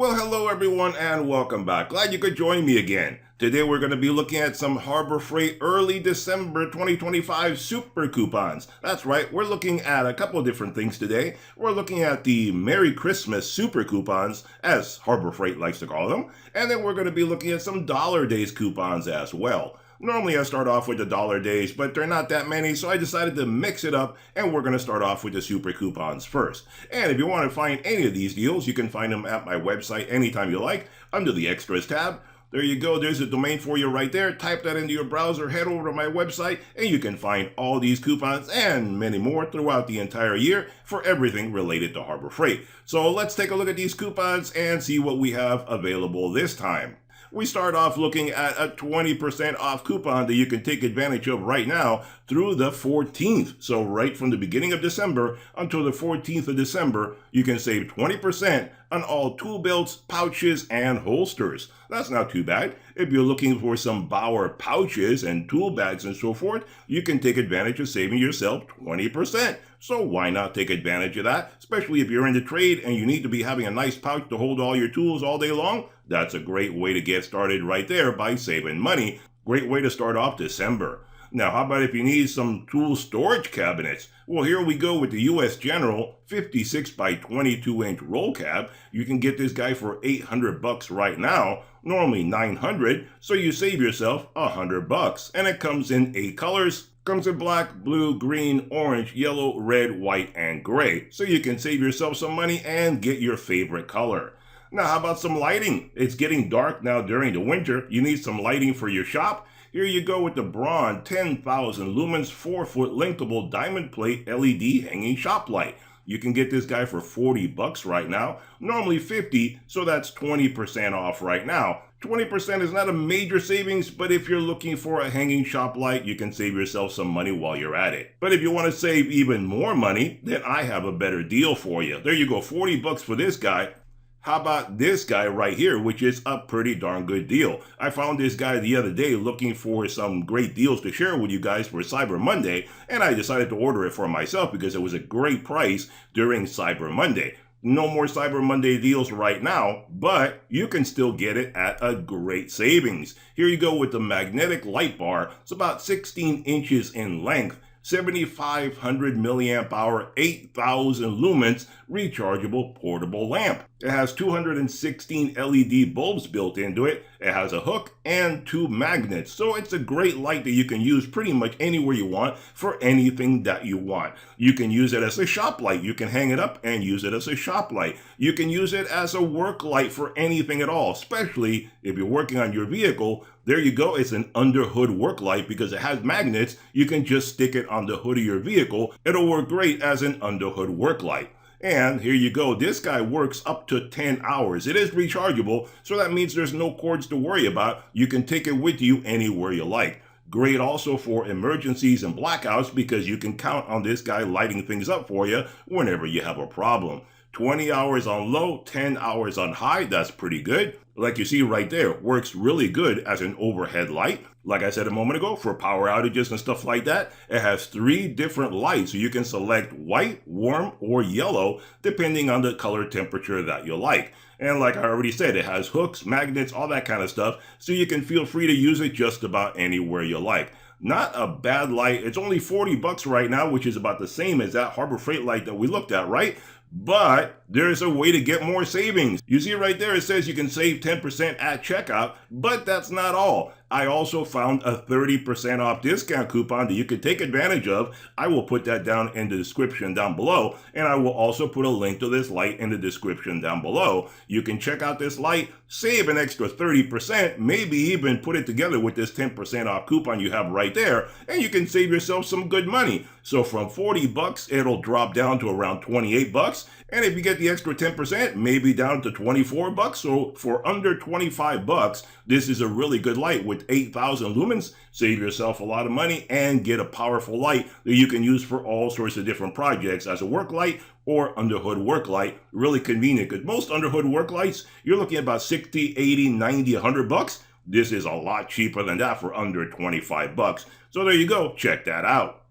Well, hello everyone and welcome back. Glad you could join me again. Today we're going to be looking at some Harbor Freight early December 2025 super coupons. That's right, we're looking at a couple of different things today. We're looking at the Merry Christmas super coupons, as Harbor Freight likes to call them, and then we're going to be looking at some Dollar Days coupons as well. Normally I start off with the Dollar Days, but they're not that many, so I decided to mix it up, and we're going to start off with the super coupons first. And if you want to find any of these deals, you can find them at my website anytime you like, under the Extras tab. There you go, there's a domain for you right there. Type that into your browser, head over to my website, and you can find all these coupons and many more throughout the entire year for everything related to Harbor Freight. So let's take a look at these coupons and see what we have available this time. We start off looking at a 20% off coupon that you can take advantage of right now through the 14th. So right from the beginning of December until the 14th of December, you can save 20% on all tool belts, pouches, and holsters. That's not too bad. If you're looking for some Bauer pouches and tool bags and so forth, you can take advantage of saving yourself 20%. So why not take advantage of that? Especially if you're in the trade and you need to be having a nice pouch to hold all your tools all day long. That's a great way to get started right there by saving money. Great way to start off December. Now, how about if you need some tool storage cabinets? Well, here we go with the US General 56 by 22 inch roll cab. You can get this guy for $800 right now, normally $900, so you save yourself $100. And it comes in 8 colors. Comes in black, blue, green, orange, yellow, red, white, and gray. So you can save yourself some money and get your favorite color. Now, how about some lighting? It's getting dark now during the winter. You need some lighting for your shop. Here you go with the Braun 10,000 lumens 4-foot linkable diamond plate LED hanging shop light. You can get this guy for $40 right now, normally $50, so that's 20% off right now. 20% is not a major savings, but if you're looking for a hanging shop light, you can save yourself some money while you're at it. But if you want to save even more money, then I have a better deal for you. There you go, $40 for this guy. How about this guy right here, which is a pretty darn good deal. I found this guy the other day looking for some great deals to share with you guys for Cyber Monday, and I decided to order it for myself because it was a great price during Cyber Monday. No more Cyber Monday deals right now, but you can still get it at a great savings. Here you go with the magnetic light bar. It's about 16 inches in length. 7,500 milliamp hour, 8,000 lumens rechargeable portable lamp. It has 216 LED bulbs built into it. It has a hook and 2 magnets. So it's a great light that you can use pretty much anywhere you want for anything that you want. You can use it as a shop light. You can hang it up and use it as a shop light. You can use it as a work light for anything at all, especially if you're working on your vehicle. There you go, it's an under hood work light because it has magnets. You can just stick it on the hood of your vehicle. It'll work great as an under hood work light. And here you go, this guy works up to 10 hours. It is rechargeable, so that means there's no cords to worry about. You can take it with you anywhere you like. Great also for emergencies and blackouts because you can count on this guy lighting things up for you whenever you have a problem. 20 hours on low, 10 hours on high, that's pretty good. Like you see right there, works really good as an overhead light. Like I said a moment ago, for power outages and stuff like that, it has 3 different lights, so you can select white, warm, or yellow, depending on the color temperature that you like. And like I already said, it has hooks, magnets, all that kind of stuff, so you can feel free to use it just about anywhere you like. Not a bad light. It's only $40 right now, which is about the same as that Harbor Freight light that we looked at, right? But there's a way to get more savings. You see right there, it says you can save 10% at checkout, but that's not all. I also found a 30% off discount coupon that you can take advantage of. I will put that down in the description down below, and I will also put a link to this light in the description down below. You can check out this light, save an extra 30%, maybe even put it together with this 10% off coupon you have right there, and you can save yourself some good money. So from $40, it'll drop down to around $28, and if you get the extra 10%, maybe down to $24. So for under $25, this is a really good light with 8,000 lumens. Save yourself a lot of money and get a powerful light that you can use for all sorts of different projects as a work light or under hood work light. Really convenient because most under hood work lights, you're looking at about 60, 80, 90, $100. This is a lot cheaper than that for under $25. So there you go. Check that out.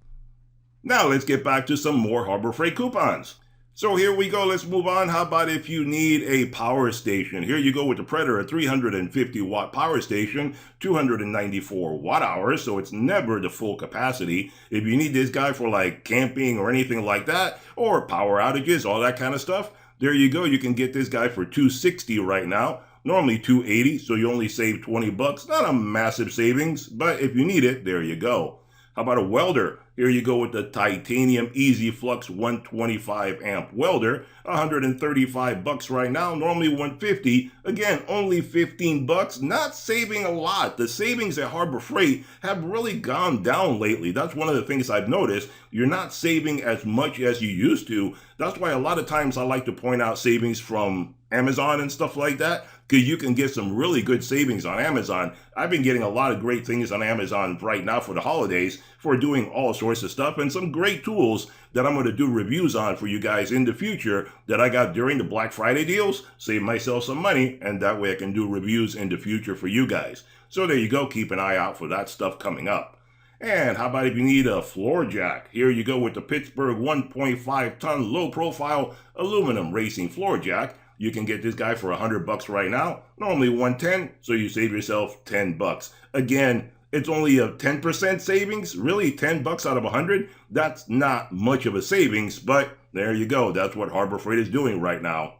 Now let's get back to some more Harbor Freight coupons. So here we go, let's move on. How about if you need a power station? Here you go with the Predator, a 350 watt power station, 294 watt hours, so it's never the full capacity. If you need this guy for like camping or anything like that, or power outages, all that kind of stuff, there you go. You can get this guy for $260 right now. Normally $280, so you only save 20 bucks. Not a massive savings, but if you need it, there you go. How about a welder? Here you go with the Titanium Easy Flux 125 amp welder, 135 bucks right now, normally 150. Again, only 15 bucks, not saving a lot. The savings at Harbor Freight have really gone down lately. That's one of the things I've noticed. You're not saving as much as you used to. That's why a lot of times I like to point out savings from Amazon and stuff like that, because you can get some really good savings on Amazon. I've been getting a lot of great things on Amazon right now for the holidays for doing all sorts of stuff, and some great tools that I'm going to do reviews on for you guys in the future that I got during the Black Friday deals. Save myself some money, and that way I can do reviews in the future for you guys. So there you go. Keep an eye out for that stuff coming up. And how about if you need a floor jack? Here you go with the Pittsburgh 1.5 ton low profile aluminum racing floor jack. You can get this guy for 100 bucks right now, normally 110, so you save yourself 10 bucks. Again, it's only a 10% savings, really 10 bucks out of 100. That's not much of a savings, but there you go. That's what Harbor Freight is doing right now.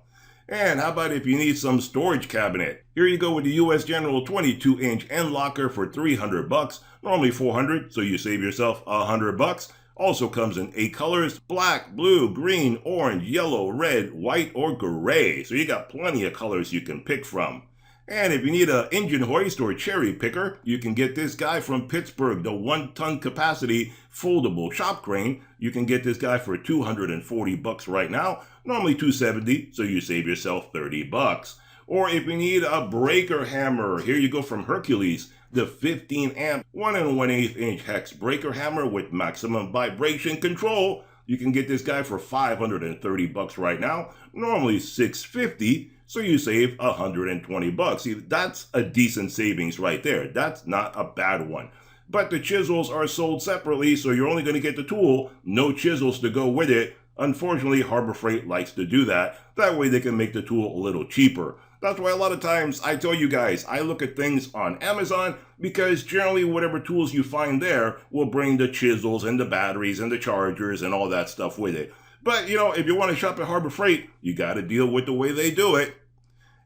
And how about if you need some storage cabinet? Here you go with the US General 22-inch end locker for 300 bucks, normally 400, so you save yourself 100 bucks. Also comes in 8 colors: black, blue, green, orange, yellow, red, white, or gray. So you got plenty of colors you can pick from. And if you need an engine hoist or cherry picker, you can get this guy from Pittsburgh, the 1-ton capacity foldable shop crane. You can get this guy for 240 bucks right now, normally 270, so you save yourself 30 bucks. Or if you need a breaker hammer, here you go from Hercules, the 15 amp 1 1/8 inch hex breaker hammer with maximum vibration control. You can get this guy for 530 bucks right now, normally 650, so you save 120 bucks. See, that's a decent savings right there. That's not a bad one. But the chisels are sold separately, so you're only going to get the tool, no chisels to go with it. Unfortunately, Harbor Freight likes to do that. That way they can make the tool a little cheaper. That's why a lot of times I tell you guys, I look at things on Amazon, because generally whatever tools you find there will bring the chisels and the batteries and the chargers and all that stuff with it. But, you know, if you want to shop at Harbor Freight, you got to deal with the way they do it.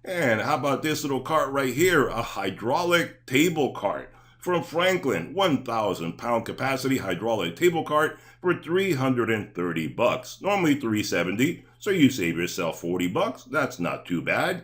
And how about this little cart right here, a hydraulic table cart from Franklin, 1,000 pound capacity hydraulic table cart for 330 bucks, normally 370, so you save yourself 40 bucks. That's not too bad.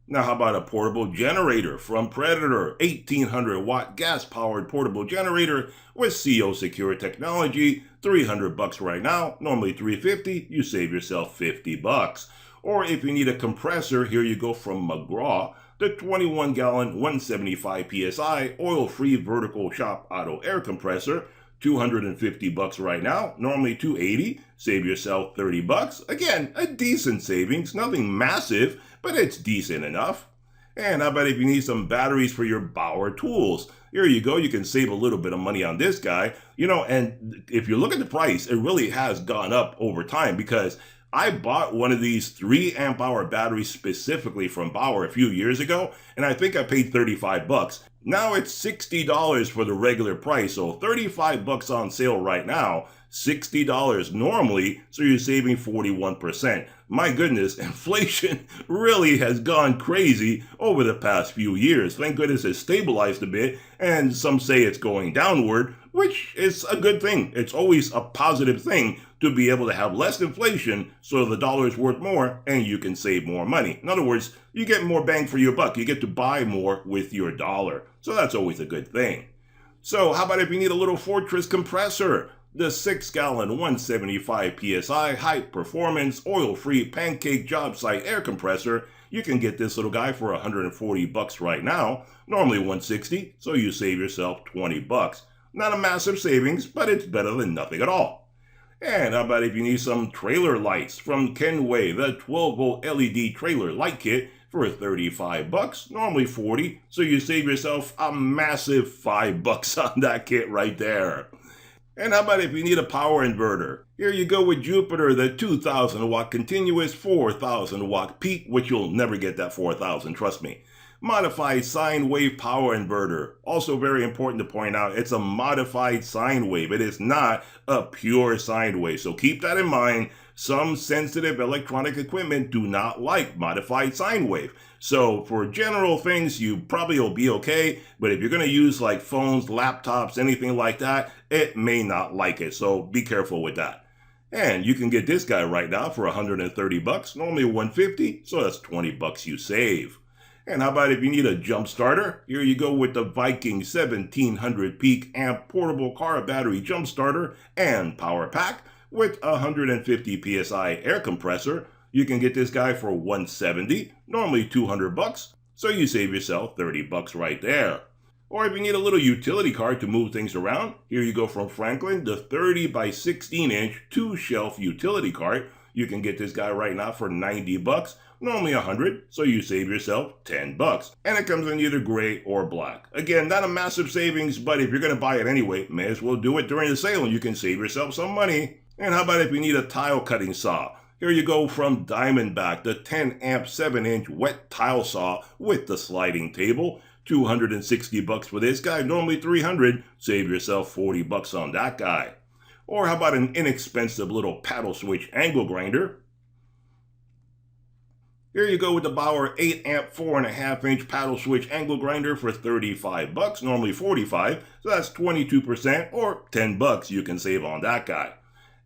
Now, how about a portable generator from Predator, 1800 watt gas powered portable generator with CO secure technology, 300 bucks right now, normally 350, you save yourself 50 bucks. Or if you need a compressor, here you go from McGraw, the 21 gallon 175 psi oil free vertical shop auto air compressor, 250 bucks right now, normally 280, save yourself 30 bucks. Again, a decent savings, nothing massive, but it's decent enough. And how about if you need some batteries for your Bauer tools? Here you go, you can save a little bit of money on this guy. You know, and if you look at the price, it really has gone up over time, because I bought one of these 3 amp hour batteries specifically from Bauer a few years ago, and I think I paid 35 bucks. Now it's $60 for the regular price, so 35 bucks on sale right now, $60 normally, so you're saving 41%. My goodness, inflation really has gone crazy over the past few years. Thank goodness it's stabilized a bit, and some say it's going downward, which is a good thing. It's always a positive thing to be able to have less inflation, so the dollar is worth more and you can save more money. In other words, you get more bang for your buck. You get to buy more with your dollar. So that's always a good thing. So how about if you need a little Fortress compressor? The 6 gallon 175 psi high performance oil free pancake job site air compressor. You can get this little guy for 140 bucks right now, normally 160, so you save yourself 20 bucks. Not a massive savings, but it's better than nothing at all. And how about if you need some trailer lights from Kenway, the 12 volt LED trailer light kit for 35 bucks, normally 40, so you save yourself a massive 5 bucks on that kit right there. And how about if you need a power inverter? Here you go with Jupiter, the 2000 watt continuous 4000 watt peak, which you'll never get that 4000, trust me. Modified sine wave power inverter. Also very important to point out, it's a modified sine wave. It is not a pure sine wave. So keep that in mind. Some sensitive electronic equipment do not like modified sine wave. So for general things, you probably will be okay. But if you're going to use like phones, laptops, anything like that, it may not like it. So be careful with that. And you can get this guy right now for 130 bucks, normally 150, so that's 20 bucks you save. And how about if you need a jump starter? Here you go with the Viking 1700 peak amp portable car battery jump starter and power pack with 150 psi air compressor. You can get this guy for 170, normally 200 bucks, so you save yourself 30 bucks right there. Or if you need a little utility cart to move things around, here you go from Franklin, the 30 by 16 inch 2-shelf utility cart. You can get this guy right now for 90 bucks, normally 100, so you save yourself 10 bucks. And it comes in either gray or black. Again, not a massive savings, but if you're going to buy it anyway, may as well do it during the sale and you can save yourself some money. And how about if you need a tile cutting saw? Here you go from Diamondback, the 10 amp 7-inch wet tile saw with the sliding table. 260 bucks for this guy, normally 300, save yourself 40 bucks on that guy. Or how about an inexpensive little paddle switch angle grinder? Here you go with the Bauer 8 amp 4.5 inch paddle switch angle grinder for 35 bucks, normally 45, so that's 22% or 10 bucks you can save on that guy.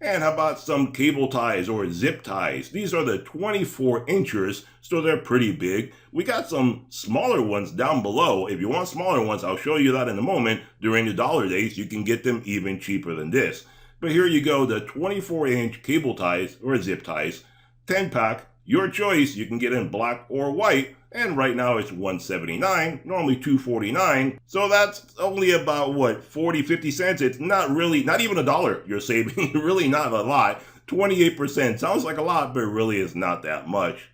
And how about some cable ties or zip ties? These are the 24 inchers, so they're pretty big. We got some smaller ones down below. If you want smaller ones, I'll show you that in a moment. During the dollar days, you can get them even cheaper than this. But here you go, the 24 inch cable ties or zip ties, 10 pack, your choice. You can get in black or white. And right now it's $179, normally $249. So that's only about, what, 40, 50 cents? It's not really, not even $1 you're saving. Really not a lot. 28% sounds like a lot, but it really is not that much.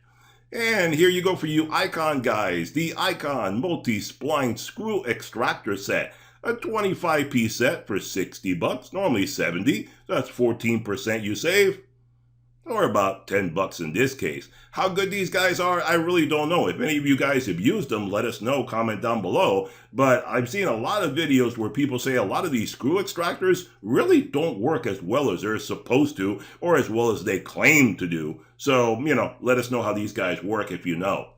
And here you go for you Icon guys. The Icon multi-spline screw extractor set. A 25-piece set for 60 bucks, normally 70. So that's 14% you save. Or about 10 bucks in this case. How good these guys are, I really don't know. If any of you guys have used them, let us know, comment down below. But I've seen a lot of videos where people say a lot of these screw extractors really don't work as well as they're supposed to, or as well as they claim to do. So, let us know how these guys work if you know.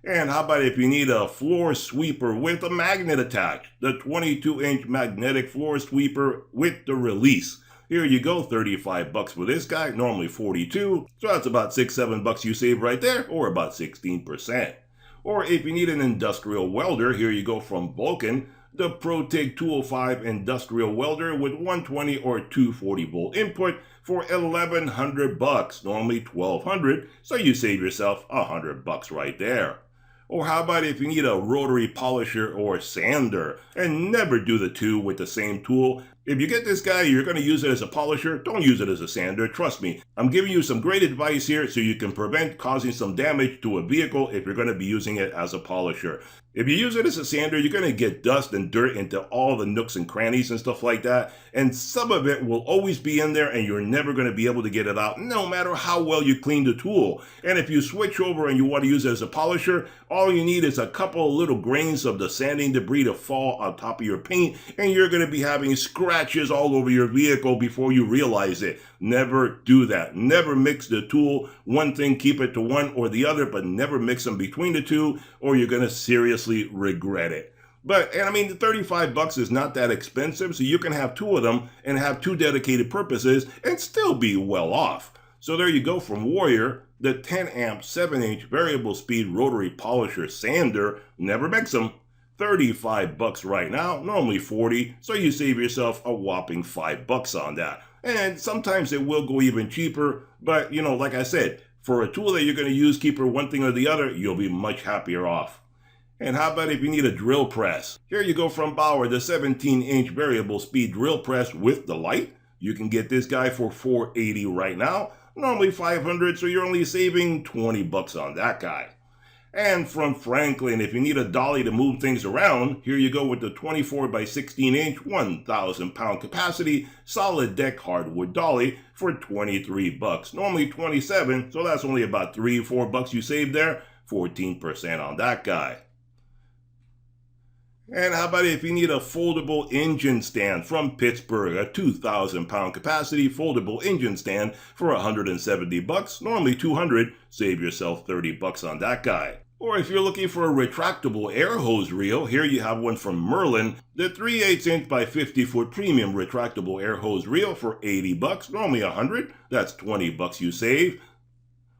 And how about if you need a floor sweeper with a magnet attached? The 22-inch magnetic floor sweeper with the release. Here you go, 35 bucks for this guy, normally 42. So that's about 6-7 bucks you save right there, or about 16%. Or if you need an industrial welder, here you go from Vulcan, the ProTig 205 industrial welder with 120 or 240 volt input for 1,100 bucks, normally 1,200. So you save yourself 100 bucks right there. Or how about if you need a rotary polisher or sander? And never do the two with the same tool. If you get this guy, you're going to use it as a polisher, don't use it as a sander, trust me. I'm giving you some great advice here so you can prevent causing some damage to a vehicle if you're going to be using it as a polisher. If you use it as a sander, you're going to get dust and dirt into all the nooks and crannies and stuff like that. And some of it will always be in there and you're never going to be able to get it out no matter how well you clean the tool. And if you switch over and you want to use it as a polisher, all you need is a couple of little grains of the sanding debris to fall on top of your paint and you're going to be having scratches all over your vehicle before you realize it. Never do that. Never mix the tool. One thing, keep it to one or the other, but never mix them between the two or you're going to seriously regret it. And I mean, 35 bucks is not that expensive, so you can have two of them and have two dedicated purposes and still be well off. So there you go from Warrior, the 10 amp 7-inch variable speed rotary polisher sander. Never mix them. 35 bucks right now, normally 40, so you save yourself a whopping 5 bucks on that. And sometimes it will go even cheaper, but like I said, for a tool that you're going to use, keep her one thing or the other, you'll be much happier off. And how about if you need a drill press? Here you go from Bauer, the 17-inch variable speed drill press with the light. You can get this guy for $480 right now, normally $500, so you're only saving 20 bucks on that guy. And from Franklin, if you need a dolly to move things around, here you go with the 24 by 16 inch, 1,000 pound capacity, solid deck hardwood dolly for 23 bucks. Normally 27, so that's only about $3-4 you saved there, 14% on that guy. And how about if you need a foldable engine stand from Pittsburgh, a 2,000 pound capacity foldable engine stand for 170 bucks, normally 200, save yourself 30 bucks on that guy. Or if you're looking for a retractable air hose reel, here you have one from Merlin, the 3/8 inch by 50 foot premium retractable air hose reel for 80 bucks, normally 100, that's 20 bucks you save.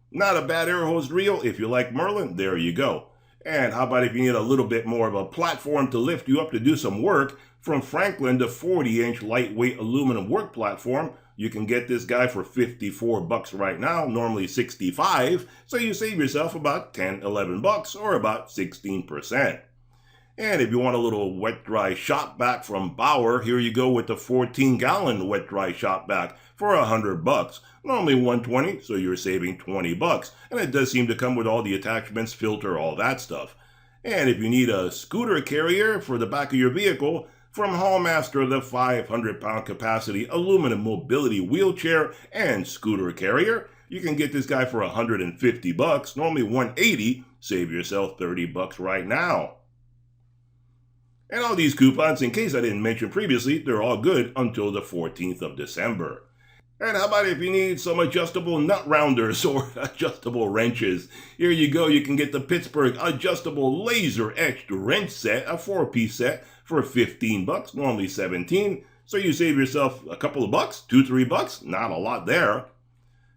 Not a bad air hose reel. If you like Merlin, there you go. And how about if you need a little bit more of a platform to lift you up to do some work, from Franklin, the 40-inch lightweight aluminum work platform, you can get this guy for 54 bucks right now, normally 65, so you save yourself about 10-11 bucks, or about 16%. And if you want a little wet-dry shop vac from Bauer, here you go with the 14-gallon wet-dry shop vac for 100 bucks. Normally 120, so you're saving 20 bucks. And it does seem to come with all the attachments, filter, all that stuff. And if you need a scooter carrier for the back of your vehicle, from Hallmaster, the 500-pound capacity aluminum mobility wheelchair and scooter carrier, you can get this guy for 150 bucks, normally 180, save yourself 30 bucks right now. And all these coupons, in case I didn't mention previously, they're all good until the 14th of December. And how about if you need some adjustable nut rounders or adjustable wrenches? Here you go, you can get the Pittsburgh adjustable laser etched wrench set, a 4-piece set for 15 bucks, normally 17. So you save yourself a couple of bucks, 2-3 bucks, not a lot there.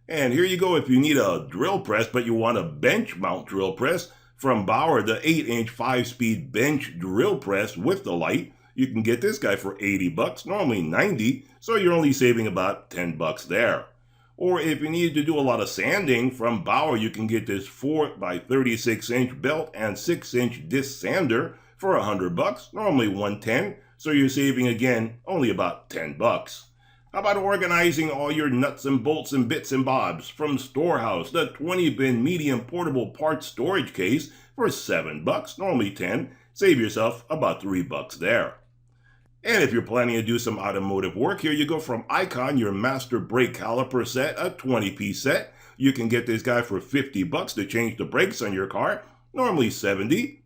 And here you go if you need a drill press, but you want a bench mount drill press, from Bauer, the 8-inch 5-speed bench drill press with the light. You can get this guy for 80 bucks, normally 90, so you're only saving about 10 bucks there. Or if you need to do a lot of sanding, from Bauer, you can get this 4 by 36 inch belt and 6-inch disc sander for 100 bucks, normally 110, so you're saving again only about 10 bucks. How about organizing all your nuts and bolts and bits and bobs, from Storehouse, the 20-bin medium portable parts storage case for 7 bucks, normally 10, save yourself about 3 bucks there. And if you're planning to do some automotive work, here you go from Icon, your master brake caliper set, a 20-piece set. You can get this guy for 50 bucks to change the brakes on your car, normally 70.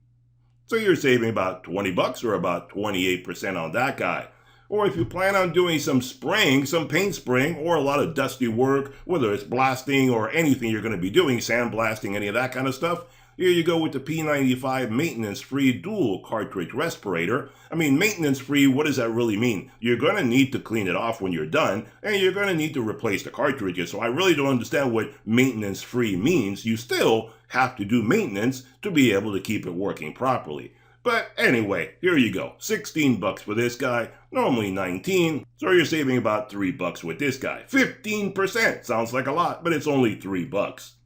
So you're saving about 20 bucks or about 28% on that guy. Or if you plan on doing some spraying, some paint spraying, or a lot of dusty work, whether it's blasting or anything you're going to be doing, sandblasting, any of that kind of stuff, here you go with the P95 maintenance-free dual cartridge respirator. I mean, maintenance-free, what does that really mean? You're going to need to clean it off when you're done, and you're going to need to replace the cartridges. So I really don't understand what maintenance-free means. You still have to do maintenance to be able to keep it working properly. But anyway, here you go. 16 bucks for this guy, normally 19, so you're saving about 3 bucks with this guy. 15%, sounds like a lot, but it's only 3 bucks.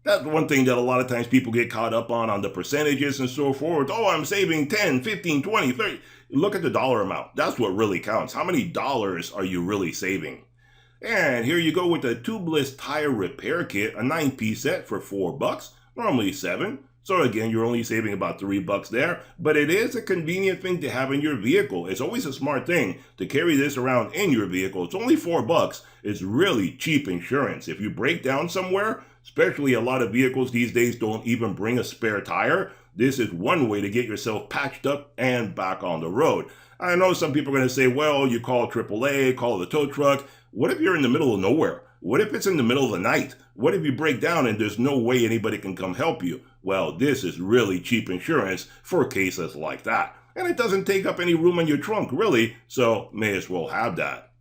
That's one thing that a lot of times people get caught up on the percentages and so forth. Oh, I'm saving 10, 15, 20, 30. Look at the dollar amount. That's what really counts. How many dollars are you really saving? And here you go with the tubeless tire repair kit, a 9-piece set for 4 bucks, normally 7. So again, you're only saving about 3 bucks there, but it is a convenient thing to have in your vehicle. It's always a smart thing to carry this around in your vehicle. It's only 4 bucks. It's really cheap insurance. If you break down somewhere, especially a lot of vehicles these days don't even bring a spare tire, this is one way to get yourself patched up and back on the road. I know some people are going to say, well, you call AAA, call the tow truck. What if you're in the middle of nowhere? What if it's in the middle of the night? What if you break down and there's no way anybody can come help you? Well, this is really cheap insurance for cases like that. And it doesn't take up any room in your trunk, really, so may as well have that.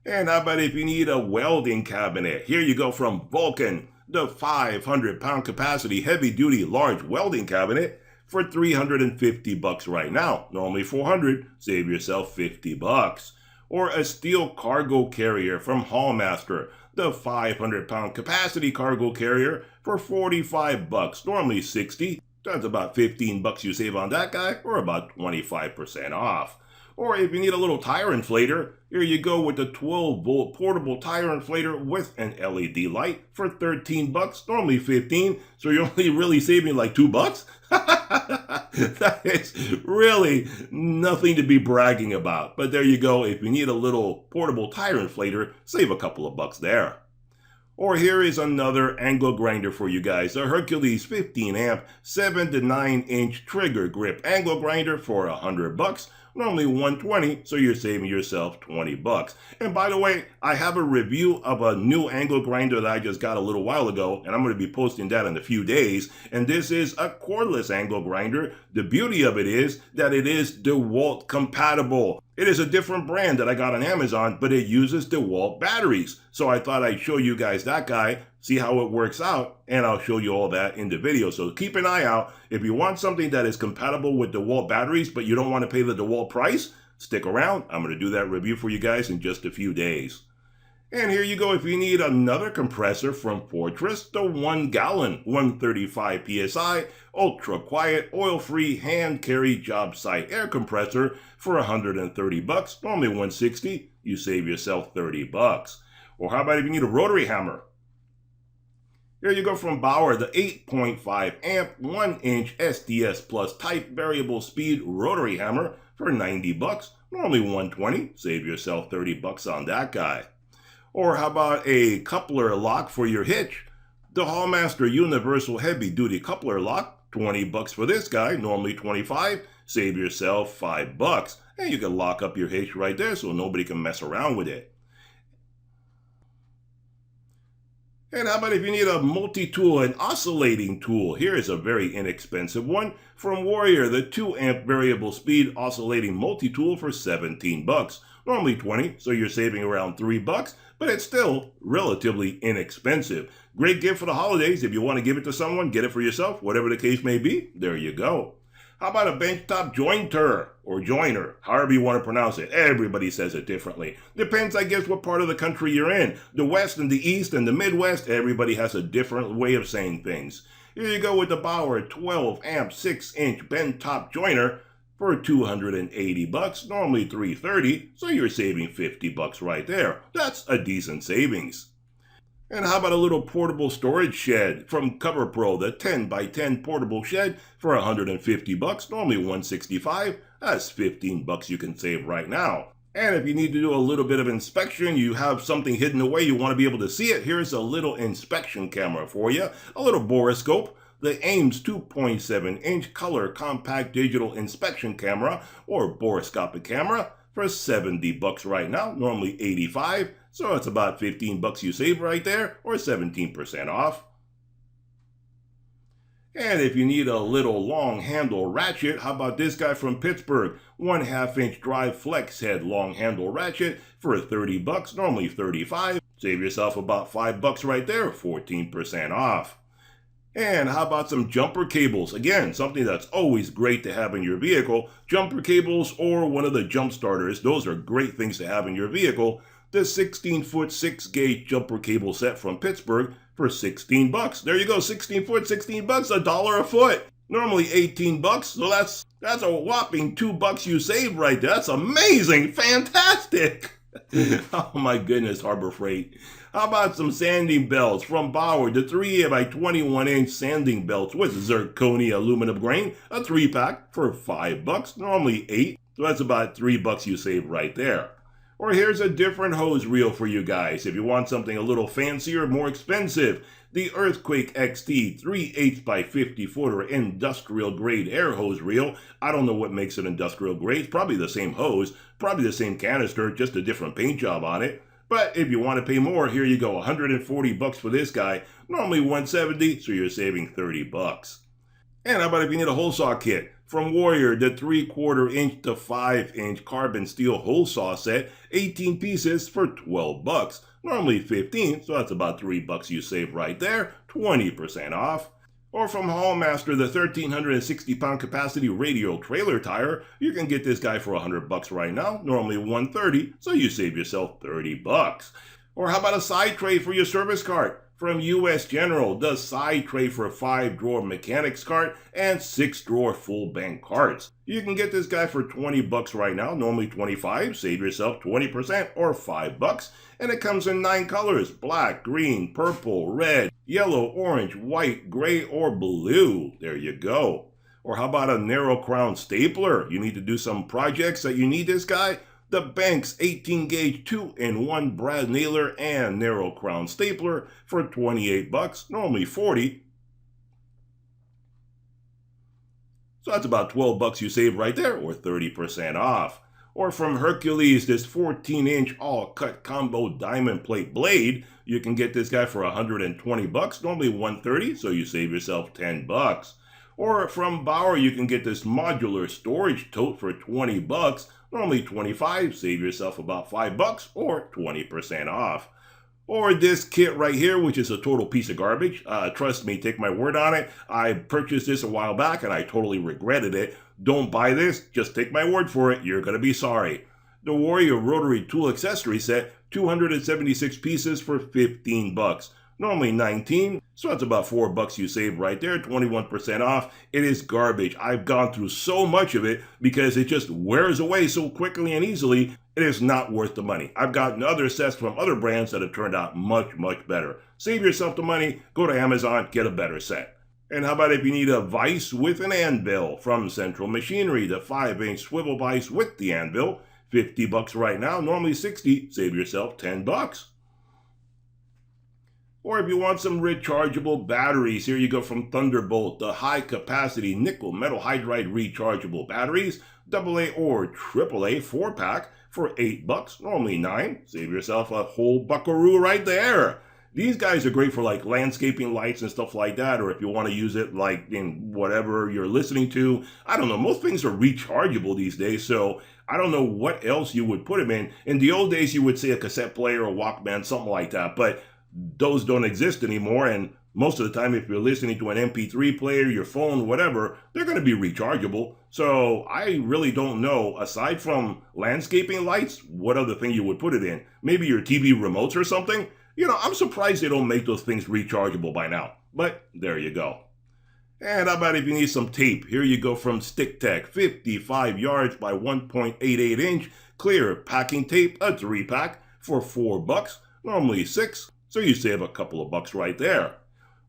And how about if you need a welding cabinet? Here you go from Vulcan, the 500-pound capacity heavy-duty large welding cabinet for 350 bucks right now. Normally 400, save yourself 50 bucks. Or a steel cargo carrier from Hallmaster, the 500-pound capacity cargo carrier for 45 bucks, normally 60. That's about 15 bucks you save on that guy, or about 25% off. Or if you need a little tire inflator, here you go with the 12-volt portable tire inflator with an LED light for 13 bucks, normally 15, so you're only really saving like 2 bucks? That is really nothing to be bragging about. But there you go, if you need a little portable tire inflator, save a couple of bucks there. Or here is another angle grinder for you guys, a Hercules 15 amp 7 to 9 inch trigger grip angle grinder for 100 bucks. Normally 120, so you're saving yourself 20 bucks. And by the way, I have a review of a new angle grinder that I just got a little while ago, and I'm going to be posting that in a few days. And this is a cordless angle grinder. The beauty of it is that it is DeWalt compatible. It is a different brand that I got on Amazon, but it uses DeWalt batteries. So I thought I'd show you guys that guy, see how it works out, and I'll show you all that in the video. So keep an eye out. If you want something that is compatible with DeWalt batteries, but you don't want to pay the DeWalt price, stick around. I'm going to do that review for you guys in just a few days. And here you go if you need another compressor from Fortress, the 1 gallon, 135 PSI, ultra quiet, oil-free, hand-carry job site air compressor for 130 bucks, normally 160, you save yourself 30 bucks. Or how about if you need a rotary hammer? Here you go from Bauer, the 8.5 amp, 1 inch SDS Plus type variable speed rotary hammer for 90 bucks, normally 120, save yourself 30 bucks on that guy. Or how about a coupler lock for your hitch? The Hallmaster Universal Heavy Duty Coupler Lock, 20 bucks for this guy, normally 25, save yourself 5 bucks. And you can lock up your hitch right there so nobody can mess around with it. And how about if you need a multi-tool and oscillating tool? Here is a very inexpensive one from Warrior, the 2 amp variable speed oscillating multi-tool for 17 bucks. Normally 20, so you're saving around 3 bucks, but it's still relatively inexpensive. Great gift for the holidays. If you want to give it to someone, get it for yourself, whatever the case may be, there you go. How about a benchtop jointer or joiner, however you want to pronounce it? Everybody says it differently. Depends, I guess, what part of the country you're in. The West and the East and the Midwest, everybody has a different way of saying things. Here you go with the Bauer 12 amp 6 inch benchtop joiner for 280 bucks, normally 330, so you're saving 50 bucks right there. That's a decent savings. And how about a little portable storage shed from CoverPro, the 10 by 10 portable shed for 150 bucks, normally 165. That's 15 bucks you can save right now. And if you need to do a little bit of inspection, you have something hidden away, you want to be able to see it, here's a little inspection camera for you, a little borescope. The Ames 2.7 inch color compact digital inspection camera or borescopic camera for 70 bucks right now, normally 85. So it's about 15 bucks you save right there, or 17% off. And if you need a little long handle ratchet, how about this guy from Pittsburgh? 1/2 inch drive flex head long handle ratchet for 30 bucks, normally 35. Save yourself about 5 bucks right there, 14% off. And how about some jumper cables? Again, something that's always great to have in your vehicle. Jumper cables or one of the jump starters, those are great things to have in your vehicle. The 16-foot 6-gauge jumper cable set from Pittsburgh for 16 bucks. There you go, 16 foot, 16 bucks, $1 a foot. Normally 18 bucks, so that's a whopping 2 bucks you save right there. That's amazing, fantastic. Oh my goodness, Harbor Freight. How about some sanding belts from Bauer, the 3 by 21 inch sanding belts with zirconia aluminum grain, a 3-pack for 5 bucks, normally 8, so that's about 3 bucks you save right there. Or here's a different hose reel for you guys if you want something a little fancier, more expensive. The Earthquake XT 3/8 by 50 footer industrial grade air hose reel. I don't know what makes it industrial grade. It's probably the same hose, probably the same canister, just a different paint job on it. But if you want to pay more, here you go, 140 bucks for this guy. Normally 170, so you're saving 30 bucks. And how about if you need a hole saw kit? From Warrior, the 3/4 inch to 5 inch carbon steel hole saw set, 18 pieces for 12 bucks. Normally 15, so that's about 3 bucks you save right there, 20% off. Or from Hallmaster, the 1,360 pound capacity radial trailer tire, you can get this guy for 100 bucks right now, normally 130, so you save yourself 30 bucks. Or how about a side tray for your service cart? From US General, the side tray for 5-drawer mechanics cart and 6-drawer full bank carts. You can get this guy for 20 bucks right now, normally 25. Save yourself 20% or 5 bucks. And it comes in 9 colors: black, green, purple, red, yellow, orange, white, gray, or blue. There you go. Or how about a narrow crown stapler? You need to do some projects that you need this guy? The Banks 18-gauge 2-in-1 brad nailer and narrow crown stapler for 28 bucks, normally 40. So that's about 12 bucks you save right there, or 30% off. Or from Hercules, this 14-inch all-cut combo diamond plate blade. You can get this guy for 120 bucks, normally 130, so you save yourself 10 bucks. Or from Bauer, you can get this modular storage tote for 20 bucks, normally 25, save yourself about 5 bucks or 20% off. Or this kit right here, which is a total piece of garbage. Trust me, take my word on it. I purchased this a while back and I totally regretted it. Don't buy this, just take my word for it, you're going to be sorry. The Warrior Rotary Tool Accessory Set, 276 pieces for 15 bucks. Normally 19, so that's about 4 bucks you save right there, 21% off. It is garbage. I've gone through so much of it because it just wears away so quickly and easily. It is not worth the money. I've gotten other sets from other brands that have turned out much, much better. Save yourself the money, go to Amazon, get a better set. And how about if you need a vise with an anvil? From Central Machinery, the 5-inch swivel vise with the anvil, 50 bucks right now, normally 60, save yourself 10 bucks. Or if you want some rechargeable batteries, here you go from Thunderbolt, the high-capacity nickel metal hydride rechargeable batteries, AA or AAA 4-pack for 8 bucks, normally 9. Save yourself a whole buckaroo right there. These guys are great for like landscaping lights and stuff like that, or if you want to use it like in whatever you're listening to. I don't know, most things are rechargeable these days, so I don't know what else you would put them in. In the old days, you would say a cassette player or Walkman, something like that, but those don't exist anymore, and most of the time if you're listening to an MP3 player, your phone, whatever, they're going to be rechargeable. So I really don't know, aside from landscaping lights, what other thing you would put it in. Maybe your TV remotes or something. You know, I'm surprised they don't make those things rechargeable by now. But there you go. And how about if you need some tape? Here you go from StickTech, 55 yards by 1.88 inch clear packing tape, a 3-pack for 4 bucks, normally 6. So you save a couple of bucks right there.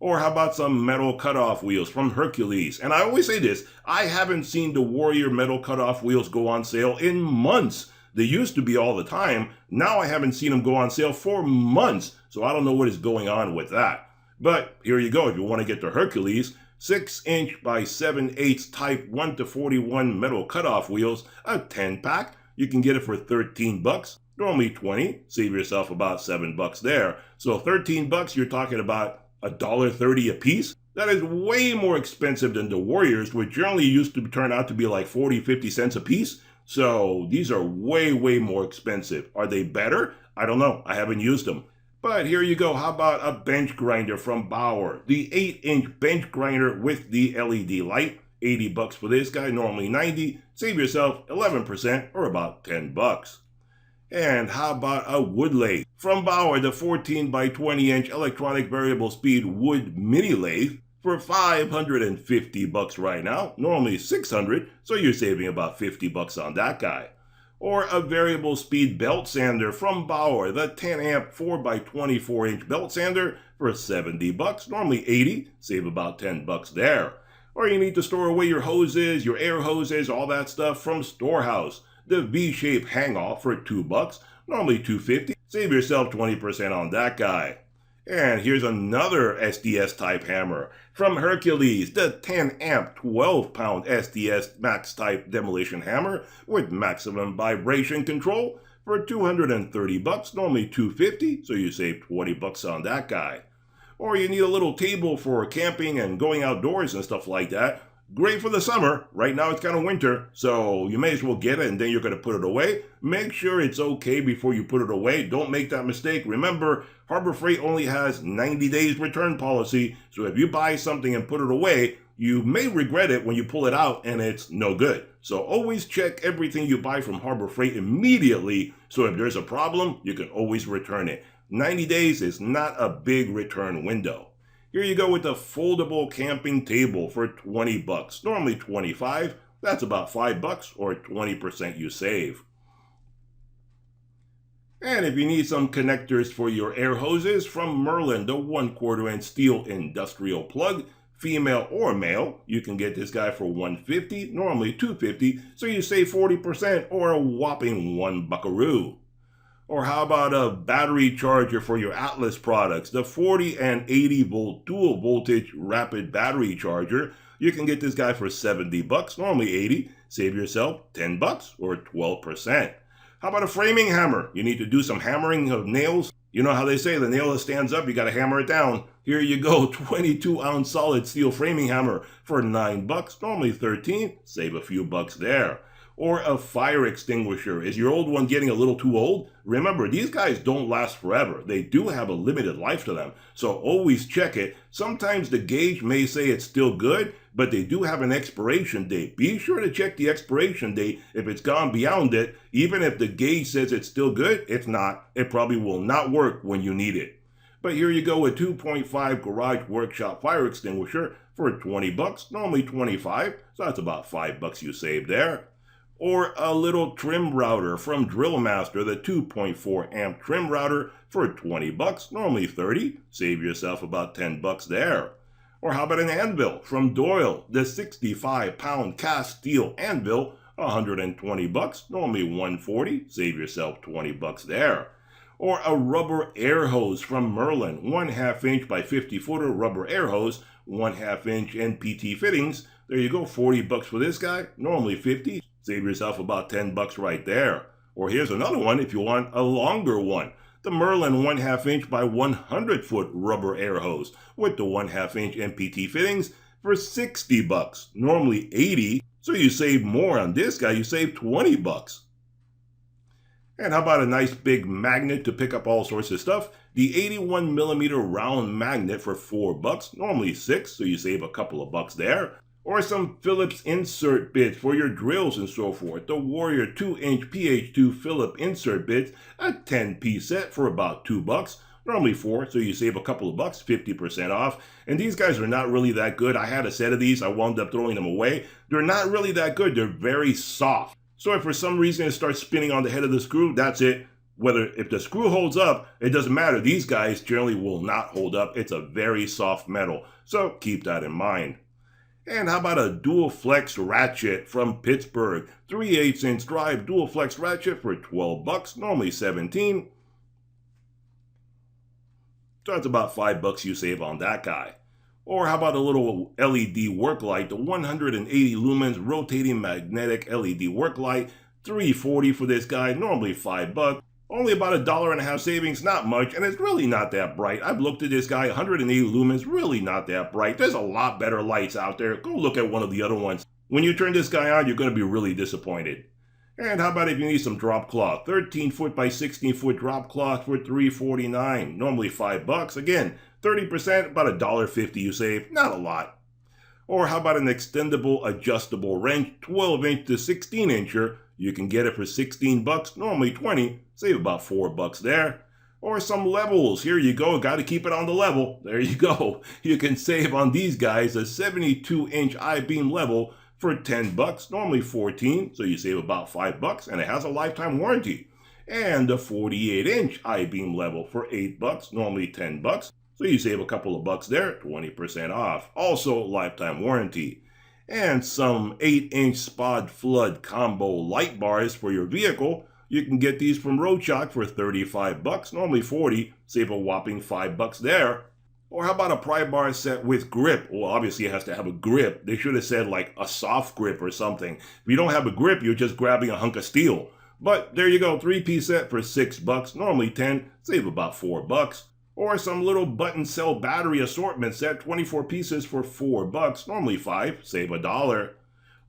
Or how about some metal cutoff wheels from Hercules? And I always say this, I haven't seen the Warrior metal cutoff wheels go on sale in months. They used to be all the time. Now I haven't seen them go on sale for months. So I don't know what is going on with that. But here you go, if you want to get the Hercules, 6-inch by 7/8 type 1/41 metal cutoff wheels, a 10-pack. You can get it for 13 bucks. Normally 20, save yourself about 7 bucks there. So 13 bucks, you're talking about $1.30 a piece. That is way more expensive than the Warriors, which generally used to turn out to be like 40-50 cents a piece. So these are way, way more expensive. Are they better? I don't know. I haven't used them. But here you go. How about a bench grinder from Bauer? The 8-inch bench grinder with the LED light. 80 bucks for this guy, normally 90. Save yourself 11% or about 10 bucks. And how about a wood lathe? From Bauer, the 14 by 20 inch electronic variable speed wood mini lathe for 550 bucks right now, normally 600, so you're saving about 50 bucks on that guy. Or a variable speed belt sander from Bauer, the 10 amp 4 by 24 inch belt sander for 70 bucks, normally 80, save about 10 bucks there. Or you need to store away your hoses, your air hoses, all that stuff from Storehouse. The V-shape hang-off for 2 bucks, normally $2.50. Save yourself 20% on that guy. And here's another SDS type hammer from Hercules, the 10 amp 12 pound SDS max type demolition hammer with maximum vibration control for 230 bucks, normally $2.50, so you save 20 bucks on that guy. Or you need a little table for camping and going outdoors and stuff like that. Great for the summer. Right now it's kind of winter, so you may as well get it and then you're going to put it away. Make sure it's okay before you put it away. Don't make that mistake. Remember, Harbor Freight only has 90 days return policy, so if you buy something and put it away, you may regret it when you pull it out and it's no good. So always check everything you buy from Harbor Freight immediately, so if there's a problem, you can always return it. 90 days is not a big return window. Here you go with the foldable camping table for 20 bucks, normally 25. That's about 5 bucks or 20% you save. And if you need some connectors for your air hoses, from Merlin, the 1/4 inch steel industrial plug, female or male, you can get this guy for $150, normally $250, so you save 40% or a whopping $1 buckaroo. Or how about a battery charger for your Atlas products, the 40 and 80 volt dual voltage rapid battery charger. You can get this guy for 70 bucks, normally 80, save yourself 10 bucks or 12%. How about a framing hammer? You need to do some hammering of nails. You know how they say the nail that stands up, you got to hammer it down. Here you go, 22-ounce solid steel framing hammer for 9 bucks, normally 13, save a few bucks there. Or a fire extinguisher. Is your old one getting a little too old? Remember, these guys don't last forever. They do have a limited life to them, so always check it. Sometimes the gauge may say it's still good, but they do have an expiration date. Be sure to check the expiration date. If it's gone beyond it, even if the gauge says it's still good, it's not. It probably will not work when you need it. But here you go, a 2.5 garage workshop fire extinguisher for 20 bucks, normally 25, so that's about 5 bucks you save there. Or a little trim router from Drill Master, the 2.4 amp trim router for 20 bucks, normally 30, save yourself about 10 bucks there. Or how about an anvil from Doyle, the 65-pound cast steel anvil, 120 bucks, normally 140, save yourself 20 bucks there. Or a rubber air hose from Merlin, 1/2 inch by 50 footer rubber air hose, 1/2 inch NPT fittings. There you go, 40 bucks for this guy, normally 50. Save yourself about 10 bucks right there. Or here's another one if you want a longer one. The Merlin 1/2 inch by 100 foot rubber air hose with the 1/2 inch NPT fittings for 60 bucks, normally 80. So you save more on this guy, you save 20 bucks. And how about a nice big magnet to pick up all sorts of stuff? The 81 millimeter round magnet for 4 bucks, normally 6, so you save a couple of bucks there. Or some Phillips insert bits for your drills and so forth. The Warrior 2-inch PH2 Phillips insert bits, a 10-piece set for about 2 bucks, normally 4, so you save a couple of bucks, 50% off. And these guys are not really that good. I had a set of these, I wound up throwing them away. They're not really that good, they're very soft. So if for some reason it starts spinning on the head of the screw, that's it. If the screw holds up, it doesn't matter. These guys generally will not hold up. It's a very soft metal, so keep that in mind. And how about a dual flex ratchet from Pittsburgh? 3/8 inch drive dual flex ratchet for 12 bucks, normally 17. So that's about 5 bucks you save on that guy. Or how about a little LED work light, the 180 lumens rotating magnetic LED work light, $3.40 for this guy, normally 5 bucks. Only about $1.50 savings, not much, and it's really not that bright. I've looked at this guy, 180 lumens, really not that bright. There's a lot better lights out there. Go look at one of the other ones. When you turn this guy on, you're going to be really disappointed. And how about if you need some drop cloth? 13 foot by 16 foot drop cloth for $3.49, normally 5 bucks. Again, 30%, about $1.50 you save, not a lot. Or how about an extendable adjustable wrench, 12 inch to 16 incher? You can get it for 16 bucks, normally 20, save about 4 bucks there. Or some levels, here you go, got to keep it on the level. There you go. You can save on these guys, a 72 inch I-beam level for 10 bucks, normally 14, so you save about 5 bucks, and it has a lifetime warranty. And a 48 inch I-beam level for 8 bucks, normally 10 bucks, so you save a couple of bucks there, 20% off. Also lifetime warranty. And some 8-inch Spod Flood combo light bars for your vehicle. You can get these from Roadshot for 35 bucks, normally 40, save a whopping 5 bucks there. Or how about a pry bar set with grip? Well, obviously it has to have a grip. They should have said like a soft grip or something. If you don't have a grip, you're just grabbing a hunk of steel. But there you go, 3-piece set for 6 bucks, normally 10, save about 4 bucks. Or some little button cell battery assortment set, 24 pieces for 4 bucks, normally 5, save $1.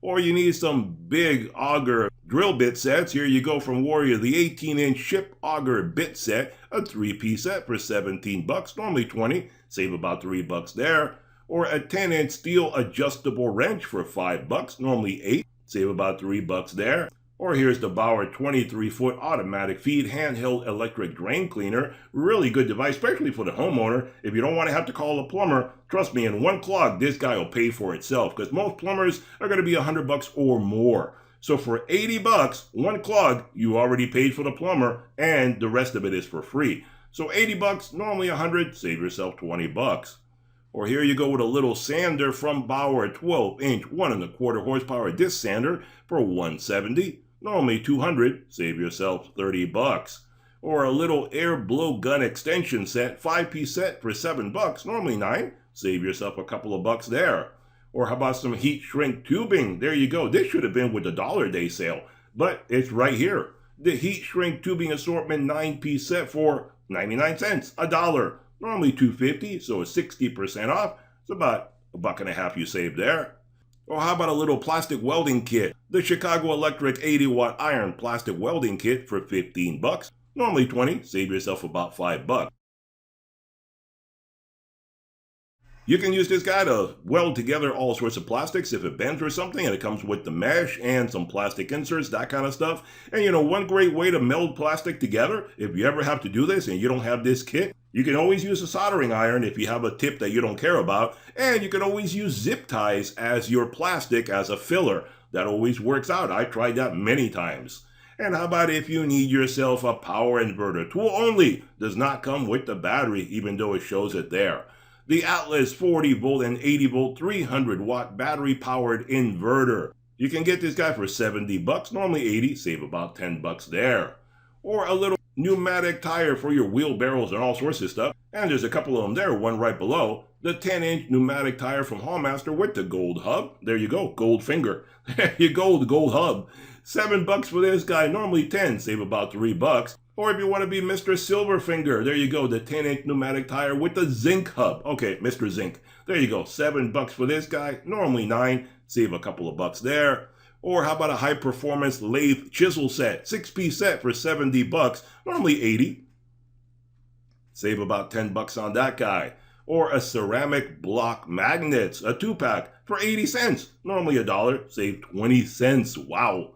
Or you need some big auger drill bit sets. Here you go from Warrior, the 18-inch ship auger bit set, a 3-piece set for 17 bucks, normally 20, save about 3 bucks there. Or a 10-inch steel adjustable wrench for 5 bucks, normally 8, save about 3 bucks there. Or here's the Bauer 23-foot automatic feed handheld electric drain cleaner. Really good device, especially for the homeowner. If you don't want to have to call a plumber, trust me, in one clog, this guy will pay for itself because most plumbers are going to be $100 or more. So for $80, one clog, you already paid for the plumber and the rest of it is for free. So $80, normally $100, save yourself $20. Or here you go with a little sander from Bauer, 12-inch, 1.25 horsepower disc sander for $170. Normally $200, save yourself $30. Or a little air blow gun extension set, 5-piece set for $7, normally $9, save yourself a couple of bucks there. Or how about some heat shrink tubing? There you go. This should have been with the $1 day sale, but it's right here. The heat shrink tubing assortment 9-piece set for 99 cents, $1. Normally $2.50, so it's 60% off. It's about $1.50 you save there. Or how about a little plastic welding kit? The Chicago Electric 80-watt iron plastic welding kit for $15. Normally $20, save yourself about $5. You can use this guy to weld together all sorts of plastics if it bends or something, and it comes with the mesh and some plastic inserts, that kind of stuff. And you know, one great way to meld plastic together, if you ever have to do this and you don't have this kit, you can always use a soldering iron if you have a tip that you don't care about, and you can always use zip ties as your plastic as a filler. That always works out. I tried that many times. And how about if you need yourself a power inverter? Tool only, does not come with the battery, even though it shows it there. The Atlas 40 volt and 80 volt 300 watt battery powered inverter. You can get this guy for $70, normally $80, save about $10 there. Or a little pneumatic tire for your wheelbarrows and all sorts of stuff. And there's a couple of them there, one right below. The 10-inch pneumatic tire from Hallmaster with the gold hub. There you go, gold finger. There you go, the gold hub. $7 for this guy, normally $10, save about $3. Or if you want to be Mr. Silverfinger, there you go, the 10-inch pneumatic tire with the zinc hub. Okay, Mr. Zinc. There you go, $7 for this guy, normally $9, save a couple of bucks there. Or how about a high-performance lathe chisel set, 6-piece set for $70, normally $80. Save about $10 on that guy. Or a ceramic block magnets, a 2-pack for 80 cents, normally $1, save 20 cents, wow.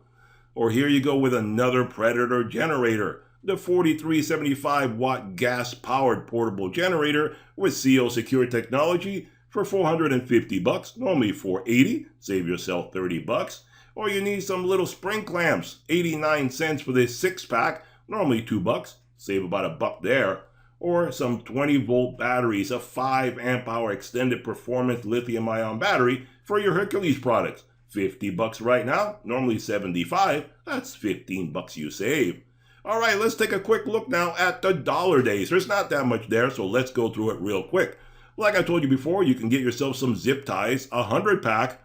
Or here you go with another Predator generator, the 4375 watt gas powered portable generator with CO Secure technology for $450, normally $480, save yourself $30. Or you need some little spring clamps, 89 cents for this 6-pack, normally $2, save about $1 there. Or some 20-volt batteries, a 5 amp hour extended performance lithium-ion battery for your Hercules products. $50 right now, normally $75. That's $15 you save. All right, let's take a quick look now at the dollar days. There's not that much there, so let's go through it real quick. Like I told you before, you can get yourself some zip ties, a 100-pack,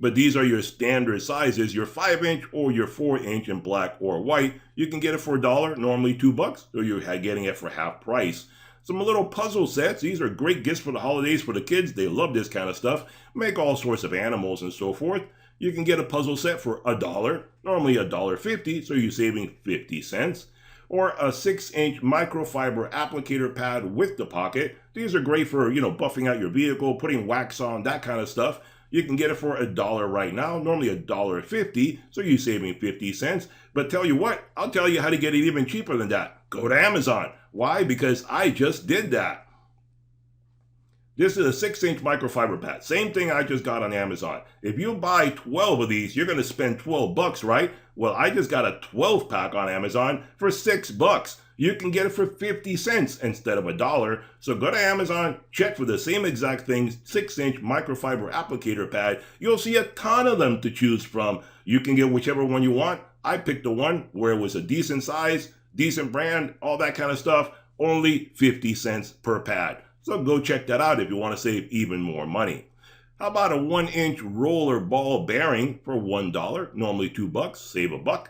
but these are your standard sizes, your 5-inch or your 4-inch in black or white. You can get it for $1, normally $2, so you're getting it for half price. Some little puzzle sets. These are great gifts for the holidays for the kids. They love this kind of stuff. Make all sorts of animals and so forth. You can get a puzzle set for $1, normally $1.50, so you're saving 50 cents. Or a 6-inch microfiber applicator pad with the pocket. These are great for, buffing out your vehicle, putting wax on, that kind of stuff. You can get it for $1 right now, normally $1.50, so you're saving 50 cents. But tell you what, I'll tell you how to get it even cheaper than that. Go to Amazon. Why? Because I just did that. This is a 6-inch microfiber pad. Same thing I just got on Amazon. If you buy 12 of these, you're going to spend $12, right? Well, I just got a 12-pack on Amazon for $6. You can get it for 50 cents instead of $1. So go to Amazon, check for the same exact thing, 6-inch microfiber applicator pad. You'll see a ton of them to choose from. You can get whichever one you want. I picked the one where it was a decent size, decent brand, all that kind of stuff. Only 50 cents per pad. So go check that out if you want to save even more money. How about a 1-inch roller ball bearing for $1, normally $2, save $1.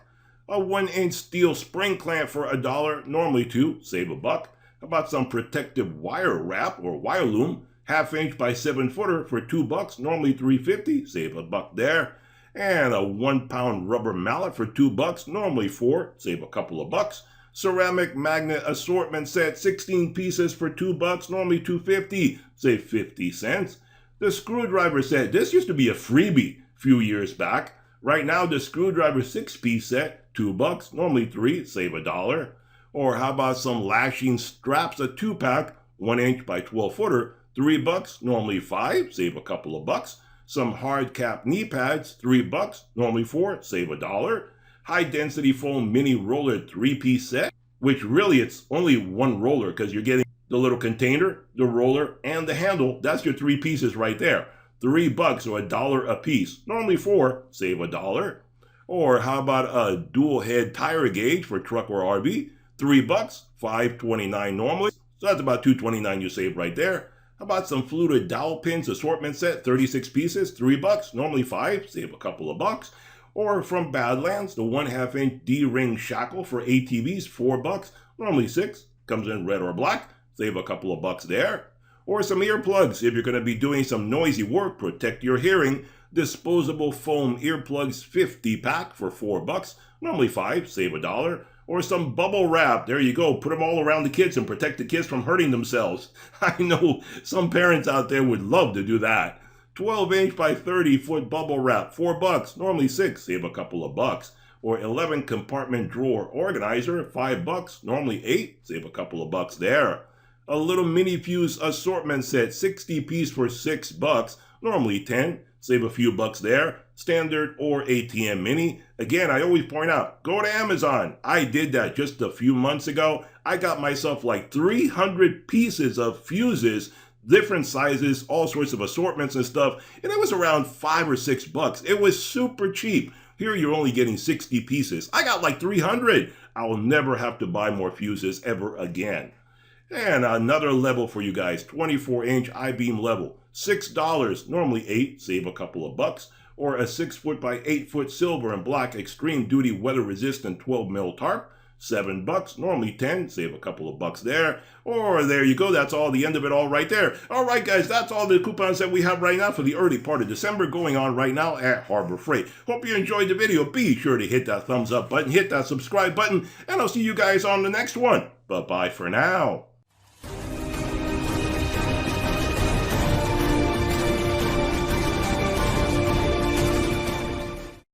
A 1-inch steel spring clamp for $1, normally $2, save $1. How about some protective wire wrap or wire loom, 1/2 inch by 7-footer for $2, normally $3.50, save $1 there. And a 1-pound rubber mallet for $2, normally $4, save a couple of bucks. Ceramic magnet assortment set, 16 pieces for $2, normally $2.50, save 50 cents. The screwdriver set, this used to be a freebie a few years back. Right now, the screwdriver 6-piece set, $2, normally $3, save $1. Or how about some lashing straps, a 2-pack, 1-inch by 12-footer, $3, normally $5, save a couple of bucks. Some hard cap knee pads, $3, normally $4, save $1. High density foam mini roller 3-piece set, which really it's only one roller because you're getting the little container, the roller, and the handle. That's your 3 pieces right there. $3 or $1 a piece. Normally $4, save $1. Or how about a dual head tire gauge for truck or RV? $3, $5.29 normally. So that's about $2.29 you save right there. How about some fluted dowel pins assortment set, 36 pieces, $3, normally $5, save a couple of bucks. Or from Badlands, the 1/2-inch D-ring shackle for ATVs, $4, normally $6, comes in red or black, save a couple of bucks there. Or some earplugs if you're going to be doing some noisy work, protect your hearing. Disposable foam earplugs 50-pack for $4, normally $5, save $1. Or some bubble wrap, there you go, put them all around the kids and protect the kids from hurting themselves. I know some parents out there would love to do that. 12-inch by 30-foot bubble wrap, $4, normally $6, save a couple of bucks. Or 11-compartment drawer organizer, $5, normally $8, save a couple of bucks there. A little mini fuse assortment set, 60-piece for $6, normally $10, save a few bucks there. Standard or ATM mini. Again, I always point out, go to Amazon. I did that just a few months ago. I got myself like 300 pieces of fuses, different sizes, all sorts of assortments and stuff, and it was around $5 or $6. It was super cheap. Here you're only getting 60 pieces. I got like 300. I will never have to buy more fuses ever again. And another level for you guys, 24-inch I-beam level, $6, normally $8, save a couple of bucks. Or a 6-foot by 8-foot silver and black extreme duty weather resistant 12mm tarp, $7, normally $10, save a couple of bucks there. Or there you go, that's all the end of it all right there. All right guys, that's all the coupons that we have right now for the early part of December going on right now at Harbor Freight. Hope you enjoyed the video. Be sure to hit that thumbs up button, hit that subscribe button, and I'll see you guys on the next one. Bye-bye for now.